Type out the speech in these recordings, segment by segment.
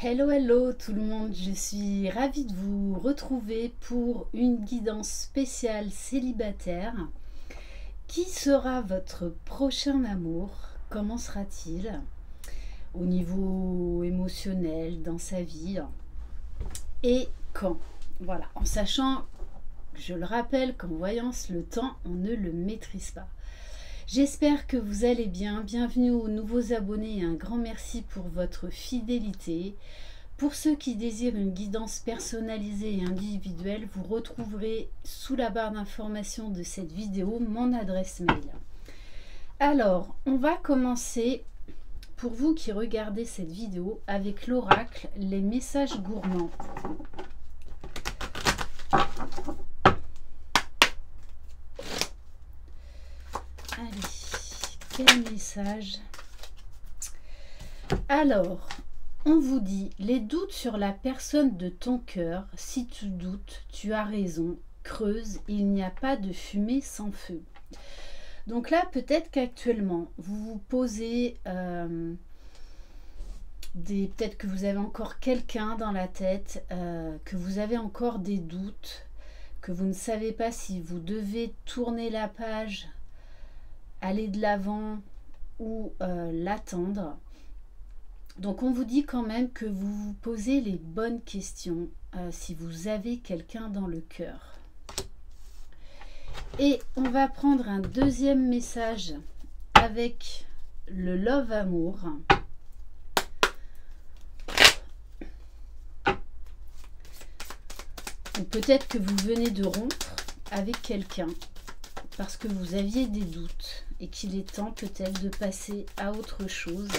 Hello, hello tout le monde, je suis ravie de vous retrouver pour une guidance spéciale célibataire. Qui sera votre prochain amour? Comment sera-t-il au niveau émotionnel, dans sa vie? Et quand? Voilà, en sachant, je le rappelle, qu'en voyance, le temps, on ne le maîtrise pas. J'espère que vous allez bien. Bienvenue aux nouveaux abonnés et un grand merci pour votre fidélité. Pour ceux qui désirent une guidance personnalisée et individuelle, vous retrouverez sous la barre d'information de cette vidéo mon adresse mail. Alors, on va commencer, pour vous qui regardez cette vidéo, avec l'oracle, les messages gourmands. Allez, quel message? Alors, on vous dit, les doutes sur la personne de ton cœur, si tu doutes, tu as raison, creuse, il n'y a pas de fumée sans feu. Donc là, peut-être qu'actuellement, vous vous posez, peut-être que vous avez encore quelqu'un dans la tête, que vous avez encore des doutes, que vous ne savez pas si vous devez tourner la page, aller de l'avant ou l'attendre. Donc on vous dit quand même que vous vous posez les bonnes questions si vous avez quelqu'un dans le cœur. Et on va prendre un deuxième message avec le love amour. Ou peut-être que vous venez de rompre avec quelqu'un parce que vous aviez des doutes et qu'il est temps peut-être de passer à autre chose.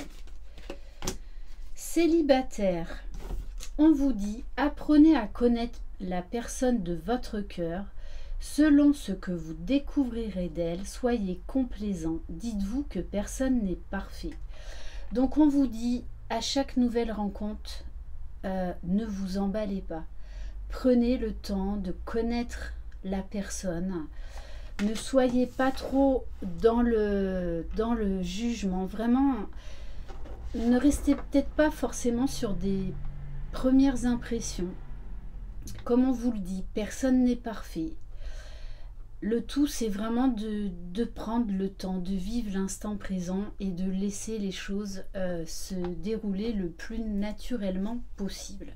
Célibataire, on vous dit, apprenez à connaître la personne de votre cœur. Selon ce que vous découvrirez d'elle, soyez complaisant. Dites-vous que personne n'est parfait. Donc on vous dit, à chaque nouvelle rencontre, ne vous emballez pas. Prenez le temps de connaître la personne. Ne soyez pas trop dans le jugement. Vraiment, ne restez peut-être pas forcément sur des premières impressions. Comme on vous le dit, personne n'est parfait. Le tout, c'est vraiment de prendre le temps, de vivre l'instant présent et de laisser les choses se dérouler le plus naturellement possible.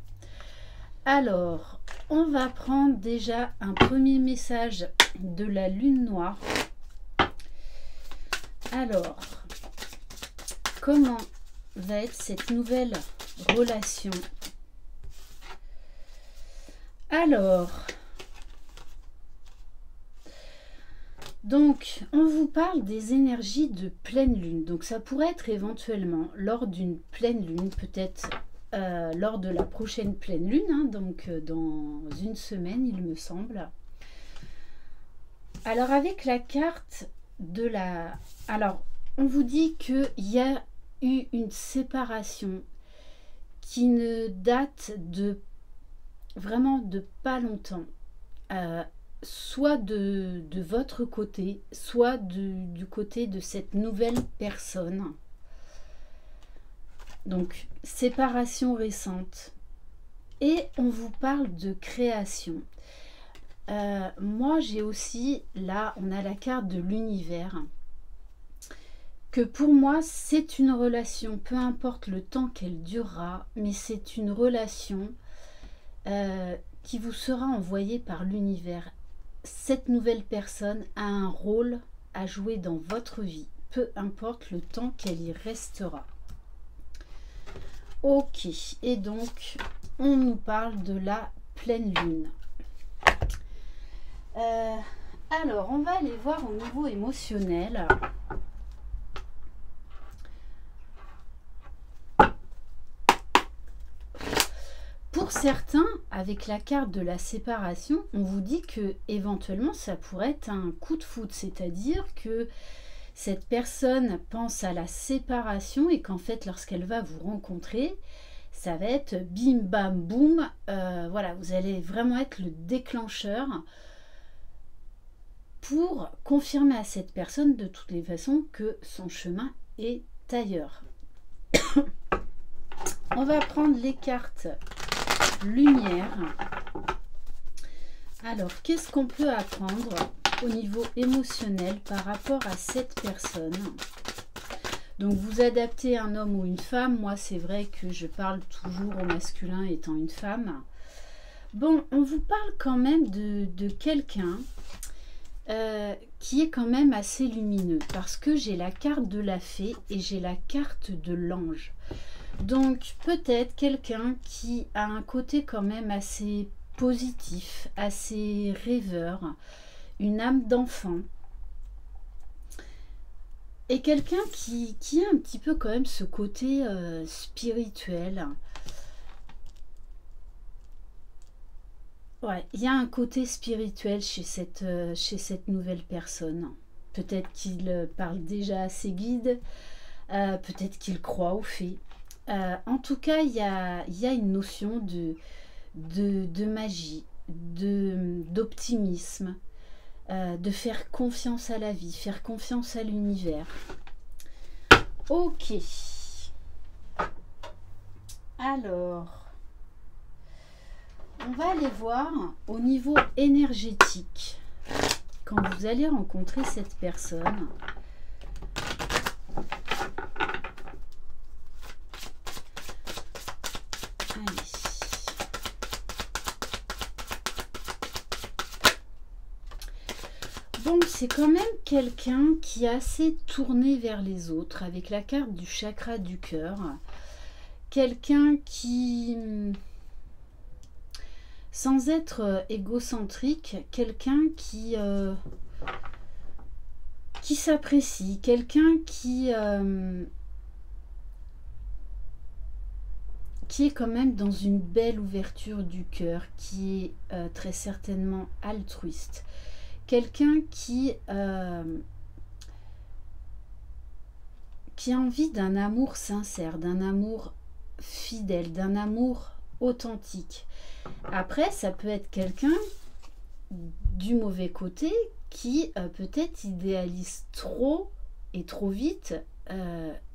Alors, on va prendre déjà un premier message de la lune noire. Alors, comment va être cette nouvelle relation? Alors, donc, on vous parle des énergies de pleine lune. Donc, ça pourrait être éventuellement lors d'une pleine lune, peut-être lors de la prochaine pleine lune, hein, donc dans une semaine, il me semble. Alors, avec la carte de la... Alors, on vous dit qu'il y a eu une séparation qui ne date de vraiment de pas longtemps, soit de votre côté, soit du côté de cette nouvelle personne. Donc séparation récente. Et on vous parle de création. Moi j'ai aussi, là on a la carte de l'univers, que pour moi c'est une relation, peu importe le temps qu'elle durera, mais c'est une relation qui vous sera envoyée par l'univers. Cette nouvelle personne a un rôle à jouer dans votre vie, peu importe le temps qu'elle y restera. Ok, et donc on nous parle de la pleine lune. Alors on va aller voir au niveau émotionnel. Pour certains, avec la carte de la séparation, on vous dit que éventuellement ça pourrait être un coup de foudre, c'est-à-dire que cette personne pense à la séparation et qu'en fait lorsqu'elle va vous rencontrer, ça va être bim bam boum, voilà, vous allez vraiment être le déclencheur pour confirmer à cette personne de toutes les façons que son chemin est ailleurs. On va prendre les cartes lumière. Alors, qu'est-ce qu'on peut apprendre au niveau émotionnel par rapport à cette personne? Donc, vous adaptez un homme ou une femme. Moi, c'est vrai que je parle toujours au masculin étant une femme. Bon, on vous parle quand même de quelqu'un qui est quand même assez lumineux. Parce que j'ai la carte de la fée et j'ai la carte de l'ange. Donc, peut-être quelqu'un qui a un côté quand même assez positif, assez rêveur, une âme d'enfant. Et quelqu'un qui a un petit peu quand même ce côté spirituel. Ouais, il y a un côté spirituel chez cette nouvelle personne. Peut-être qu'il parle déjà à ses guides, peut-être qu'il croit aux fées. En tout cas, il y a une notion de magie, d'optimisme, de faire confiance à la vie, faire confiance à l'univers. Ok. Alors, on va aller voir au niveau énergétique, quand vous allez rencontrer cette personne. Bon, c'est quand même quelqu'un qui est assez tourné vers les autres, avec la carte du chakra du cœur. Quelqu'un qui, sans être égocentrique, quelqu'un qui s'apprécie, quelqu'un qui est quand même dans une belle ouverture du cœur, qui est très certainement altruiste. Quelqu'un qui a envie d'un amour sincère, d'un amour fidèle, d'un amour authentique. Après, ça peut être quelqu'un du mauvais côté qui peut-être idéalise trop et trop vite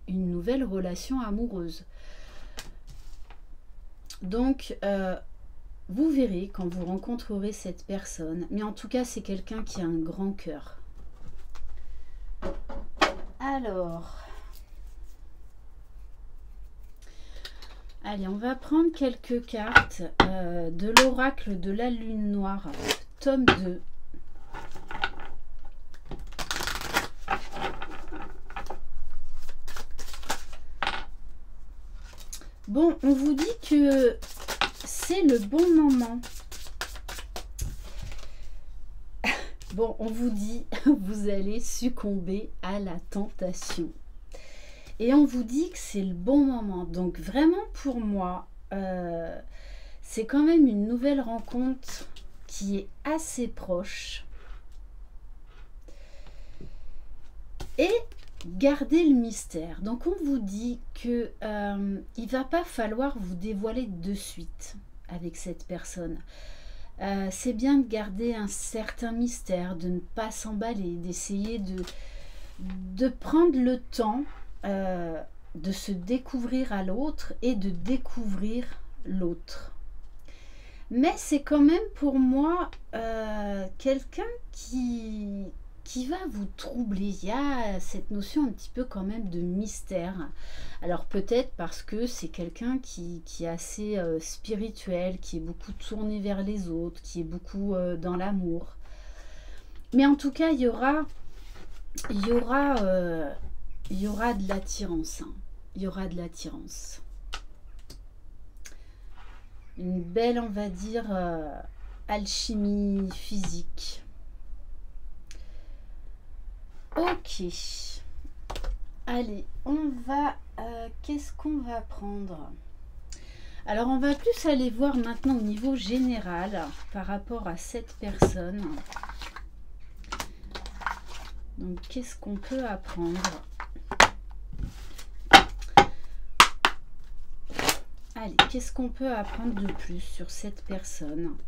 une nouvelle relation amoureuse. Donc, vous verrez quand vous rencontrerez cette personne. Mais en tout cas, c'est quelqu'un qui a un grand cœur. Alors, allez, on va prendre quelques cartes de l'oracle de la lune noire, tome 2. Bon, on vous dit que c'est le bon moment. Bon, on vous dit, vous allez succomber à la tentation. Et on vous dit que c'est le bon moment. Donc vraiment pour moi, c'est quand même une nouvelle rencontre qui est assez proche. Et gardez le mystère. Donc on vous dit que il va pas falloir vous dévoiler de suite avec cette personne. C'est bien de garder un certain mystère, de ne pas s'emballer, d'essayer de prendre le temps de se découvrir à l'autre et de découvrir l'autre. Mais c'est quand même pour moi quelqu'un qui va vous troubler. Il y a cette notion un petit peu quand même de mystère. Alors peut-être parce que c'est quelqu'un qui est assez spirituel, qui est beaucoup tourné vers les autres, qui est beaucoup dans l'amour. Mais en tout cas, il y aura de l'attirance. Hein. Il y aura de l'attirance. Une belle, on va dire, alchimie physique. Ok. Allez, on va... qu'est-ce qu'on va prendre? Alors, on va plus aller voir maintenant au niveau général par rapport à cette personne. Donc, qu'est-ce qu'on peut apprendre? Allez, qu'est-ce qu'on peut apprendre de plus sur cette personne?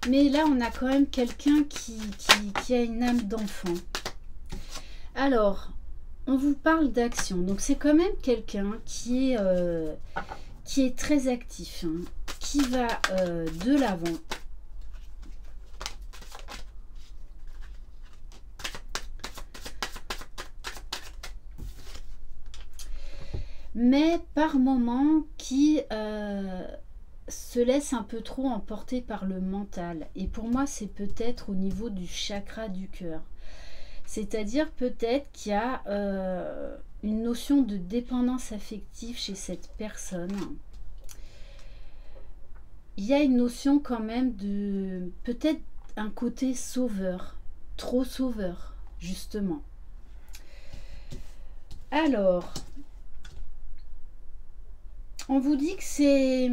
Mais là, on a quand même quelqu'un qui a une âme d'enfant. Alors, on vous parle d'action. Donc, c'est quand même quelqu'un qui est très actif, hein, qui va de l'avant. Mais par moments qui se laisse un peu trop emporter par le mental. Et pour moi, c'est peut-être au niveau du chakra du cœur. C'est-à-dire peut-être qu'il y a une notion de dépendance affective chez cette personne. Il y a une notion quand même de peut-être un côté sauveur, trop sauveur, justement. Alors, on vous dit que c'est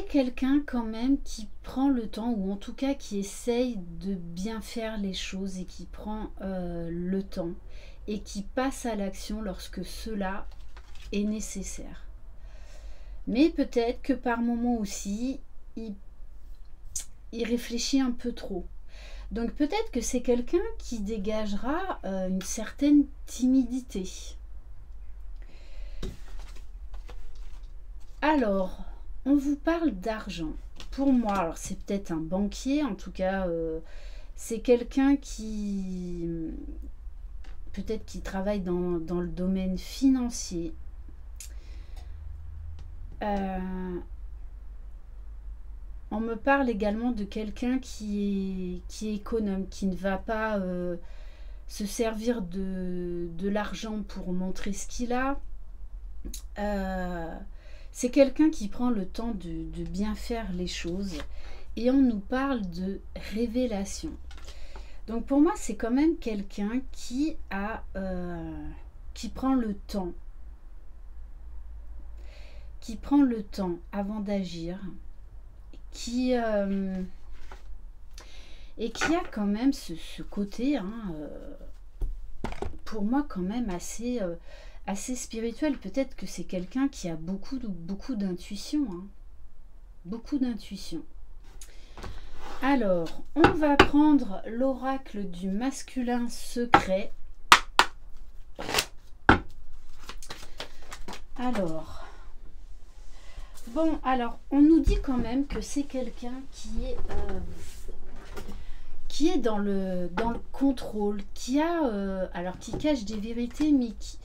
quelqu'un quand même qui prend le temps, ou en tout cas qui essaye de bien faire les choses et qui prend le temps et qui passe à l'action lorsque cela est nécessaire. Mais peut-être que par moment aussi, il réfléchit un peu trop. Donc peut-être que c'est quelqu'un qui dégagera une certaine timidité. Alors, on vous parle d'argent. Pour moi, alors c'est peut-être un banquier, en tout cas, c'est quelqu'un qui peut-être qui travaille dans le domaine financier. On me parle également de quelqu'un qui est économe, qui ne va pas se servir de l'argent pour montrer ce qu'il a. C'est quelqu'un qui prend le temps de bien faire les choses. Et on nous parle de révélation. Donc pour moi, c'est quand même quelqu'un qui prend le temps. Qui prend le temps avant d'agir. Et qui a quand même ce côté, hein, pour moi quand même assez spirituel. Peut-être que c'est quelqu'un qui a beaucoup d'intuition, hein. Beaucoup d'intuition. Alors, on va prendre l'oracle du masculin secret. Alors, bon, alors, on nous dit quand même que c'est quelqu'un qui est dans le contrôle, qui cache des vérités, mais qui,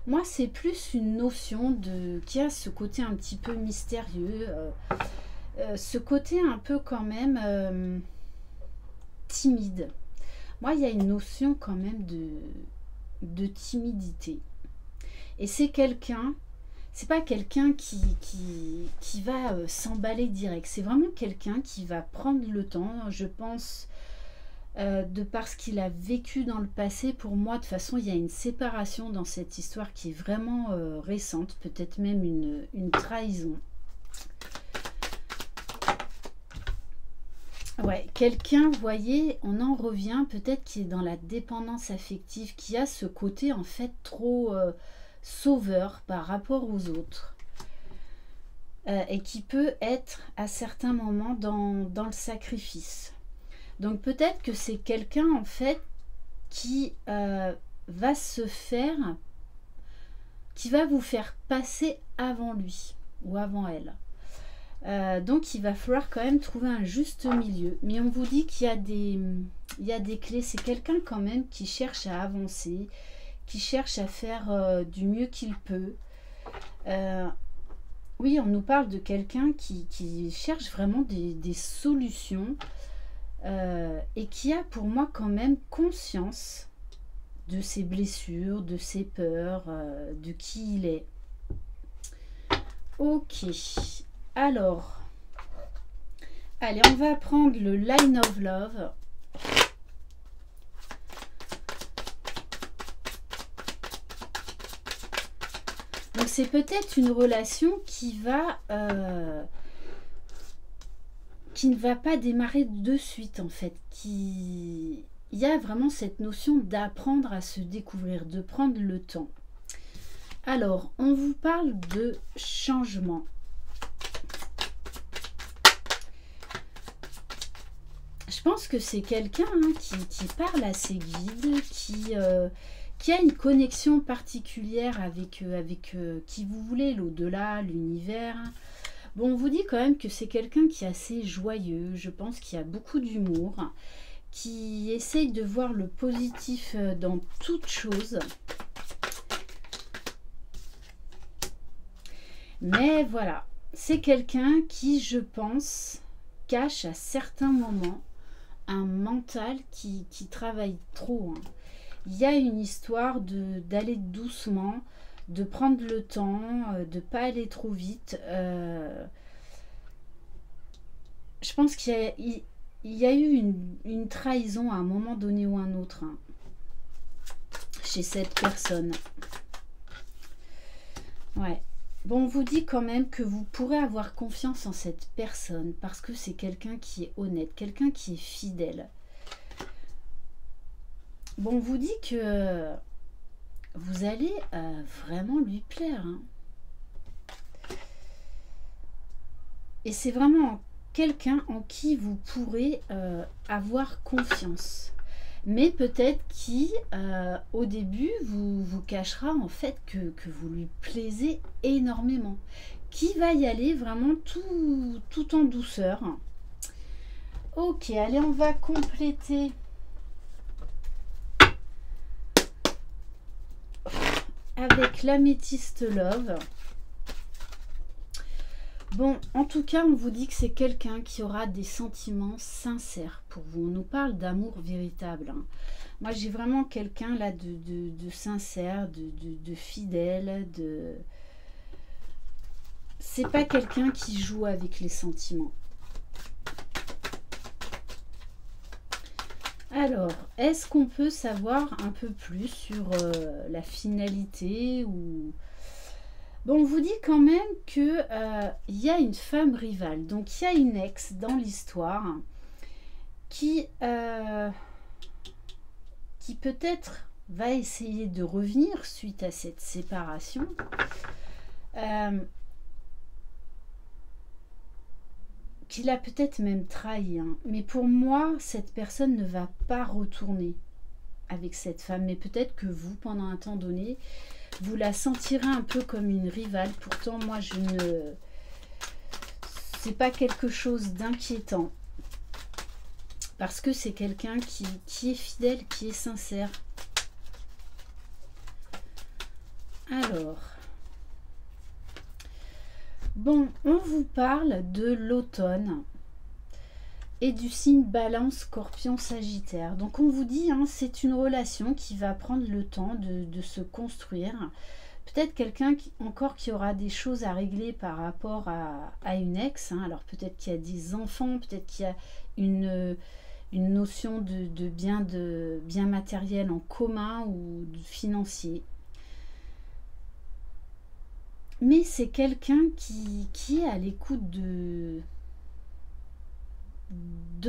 moi, c'est plus une notion qui a ce côté un petit peu mystérieux, ce côté un peu quand même timide. Moi, il y a une notion quand même de timidité. Et c'est quelqu'un, c'est pas quelqu'un qui va s'emballer direct. C'est vraiment quelqu'un qui va prendre le temps, je pense, de par ce qu'il a vécu dans le passé. Pour moi, de toute façon, il y a une séparation dans cette histoire qui est vraiment récente, peut-être même une trahison. Ouais, quelqu'un, vous voyez, on en revient peut-être qui est dans la dépendance affective, qui a ce côté en fait trop sauveur par rapport aux autres, et qui peut être à certains moments dans le sacrifice. Donc peut-être que c'est quelqu'un en fait qui va vous faire passer avant lui ou avant elle. Donc il va falloir quand même trouver un juste milieu. Mais on vous dit qu'il y a des clés. C'est quelqu'un quand même qui cherche à avancer, qui cherche à faire du mieux qu'il peut. Oui, on nous parle de quelqu'un qui cherche vraiment des solutions, et qui a pour moi quand même conscience de ses blessures, de ses peurs, de qui il est. Ok. Alors, allez, on va prendre le Line of Love. Donc, c'est peut-être une relation qui ne va pas démarrer de suite, en fait. Il y a vraiment cette notion d'apprendre à se découvrir, de prendre le temps. Alors, on vous parle de changement. Je pense que c'est quelqu'un qui parle à ses guides, qui a une connexion particulière avec qui vous voulez, l'au-delà, l'univers. Bon, on vous dit quand même que c'est quelqu'un qui est assez joyeux, je pense qu'il a beaucoup d'humour, qui essaye de voir le positif dans toute chose. Mais voilà, c'est quelqu'un qui, je pense, cache à certains moments un mental qui travaille trop. Il y a une histoire d'aller doucement, de prendre le temps, de ne pas aller trop vite. Je pense qu'il y a eu une trahison à un moment donné ou un autre chez cette personne. Ouais. Bon, on vous dit quand même que vous pourrez avoir confiance en cette personne parce que c'est quelqu'un qui est honnête, quelqu'un qui est fidèle. Bon, on vous dit que vous allez vraiment lui plaire. Et c'est vraiment quelqu'un en qui vous pourrez avoir confiance. Mais peut-être qui, au début, vous cachera en fait que vous lui plaisez énormément. Qui va y aller vraiment tout en douceur. Ok, allez, on va compléter avec l'améthyste love. Bon, en tout cas, on vous dit que c'est quelqu'un qui aura des sentiments sincères pour vous. On nous parle d'amour véritable. Moi, j'ai vraiment quelqu'un là de sincère, de fidèle, C'est pas quelqu'un qui joue avec les sentiments. Alors, est-ce qu'on peut savoir un peu plus sur la finalité ou... Bon, on vous dit quand même que y a une femme rivale. Donc, il y a une ex dans l'histoire qui peut-être va essayer de revenir suite à cette séparation. Qu'il a peut-être même trahi. Mais pour moi, cette personne ne va pas retourner avec cette femme. Mais peut-être que vous, pendant un temps donné... vous la sentirez un peu comme une rivale. Pourtant, moi, c'est pas quelque chose d'inquiétant. Parce que c'est quelqu'un qui est fidèle, qui est sincère. Alors. Bon, on vous parle de l'automne. Et du signe Balance, Scorpion, Sagittaire. Donc on vous dit, c'est une relation qui va prendre le temps de se construire. Peut-être quelqu'un qui aura des choses à régler par rapport à une ex. Alors peut-être qu'il y a des enfants, peut-être qu'il y a une notion de bien matériel en commun ou de financier. Mais c'est quelqu'un qui est à l'écoute de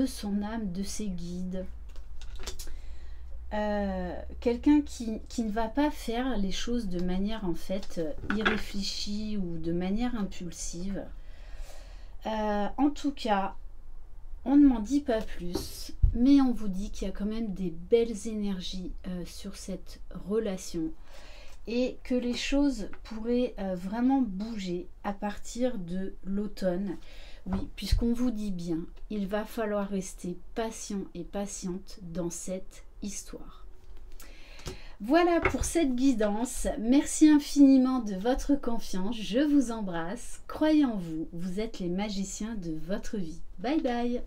son âme, de ses guides. Quelqu'un qui ne va pas faire les choses de manière en fait irréfléchie ou de manière impulsive. En tout cas, on ne m'en dit pas plus, mais on vous dit qu'il y a quand même des belles énergies sur cette relation et que les choses pourraient vraiment bouger à partir de l'automne. Oui, puisqu'on vous dit bien, il va falloir rester patient et patiente dans cette histoire. Voilà pour cette guidance. Merci infiniment de votre confiance. Je vous embrasse. Croyez en vous. Vous êtes les magiciens de votre vie. Bye bye.